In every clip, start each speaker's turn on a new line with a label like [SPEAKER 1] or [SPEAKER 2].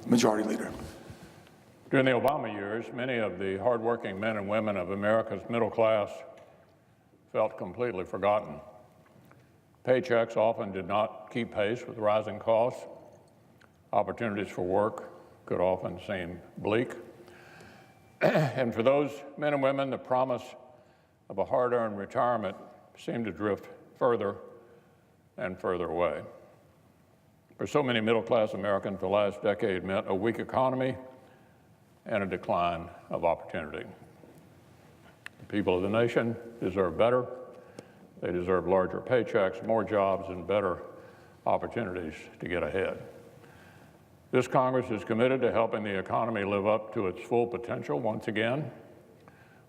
[SPEAKER 1] Majority Leader.
[SPEAKER 2] During the Obama years, many of the hardworking men and women of America's middle class felt completely forgotten. Paychecks often did not keep pace with rising costs. Opportunities for work could often seem bleak. And for those men and women, the promise of a hard-earned retirement seemed to drift further and further away. For so many middle-class Americans, the last decade meant a weak economy and a decline of opportunity. The people of the nation deserve better. They deserve larger paychecks, more jobs, and better opportunities to get ahead. This Congress is committed to helping the economy live up to its full potential once again,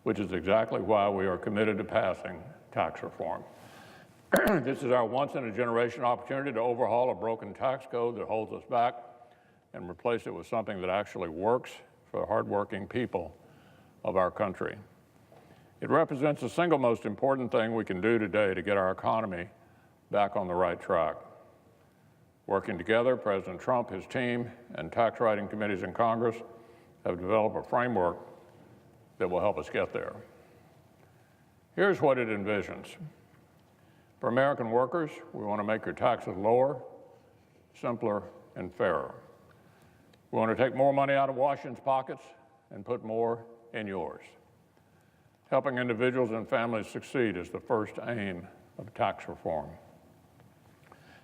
[SPEAKER 2] which is exactly why we are committed to passing tax reform. This is our once-in-a-generation opportunity to overhaul a broken tax code that holds us back and replace it with something that actually works for the hardworking people of our country. It represents the single most important thing we can do today to get our economy back on the right track. Working together, President Trump, his team, and tax writing committees in Congress have developed a framework that will help us get there. Here's what it envisions. For American workers, we want to make your taxes lower, simpler, and fairer. We want to take more money out of Washington's pockets and put more in yours. Helping individuals and families succeed is the first aim of tax reform.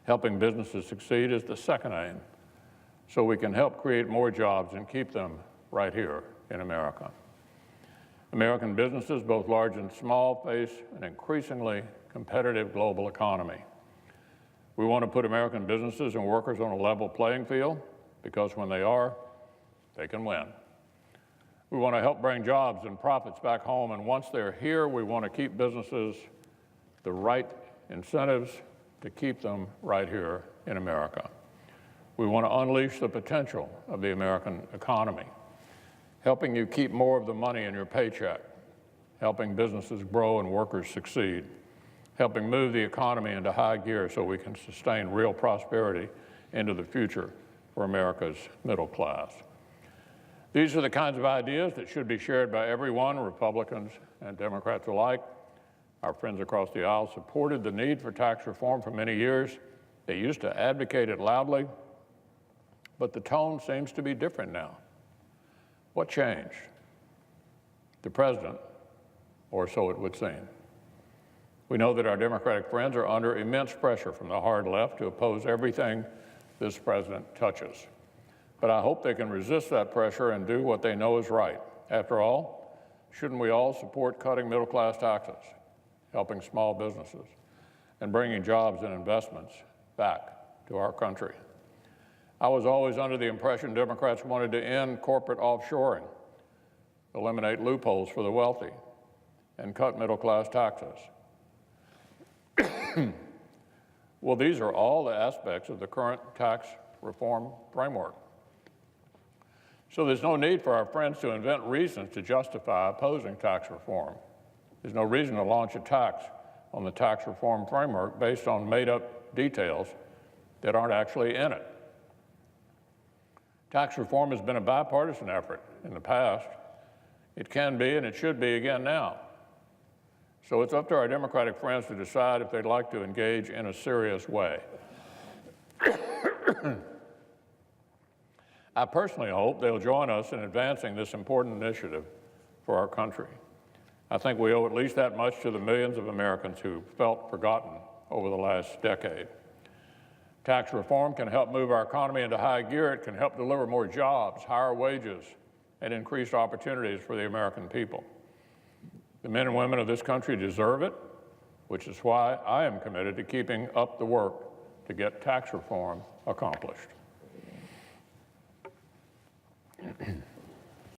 [SPEAKER 2] Helping businesses succeed is the second aim, so we can help create more jobs and keep them right here in America. American businesses, both large and small, face an increasingly competitive global economy. We want to put American businesses and workers on a level playing field because when they are, they can win. We want to help bring jobs and profits back home, and once they're here, we want to keep businesses the right incentives to keep them right here in America. We want to unleash the potential of the American economy, helping you keep more of the money in your paycheck, helping businesses grow and workers succeed, helping move the economy into high gear so we can sustain real prosperity into the future for America's middle class. These are the kinds of ideas that should be shared by everyone, Republicans and Democrats alike. Our friends across the aisle supported the need for tax reform for many years. They used to advocate it loudly, but the tone seems to be different now. What changed? The president, or so it would seem. We know that our Democratic friends are under immense pressure from the hard left to oppose everything this president touches. But I hope they can resist that pressure and do what they know is right. After all, shouldn't we all support cutting middle-class taxes, helping small businesses, and bringing jobs and investments back to our country? I was always under the impression Democrats wanted to end corporate offshoring, eliminate loopholes for the wealthy, and cut middle-class taxes. Well, these are all the aspects of the current tax reform framework. So there's no need for our friends to invent reasons to justify opposing tax reform. There's no reason to launch a tax on the tax reform framework based on made-up details that aren't actually in it. Tax reform has been a bipartisan effort in the past. It can be and it should be again now. So it's up to our Democratic friends to decide if they'd like to engage in a serious way. I personally hope they'll join us in advancing this important initiative for our country. I think we owe at least that much to the millions of Americans who felt forgotten over the last decade. Tax reform can help move our economy into high gear. It can help deliver more jobs, higher wages, and increased opportunities for the American people. The men and women of this country deserve it, which is why I am committed to keeping up the work to get tax reform accomplished.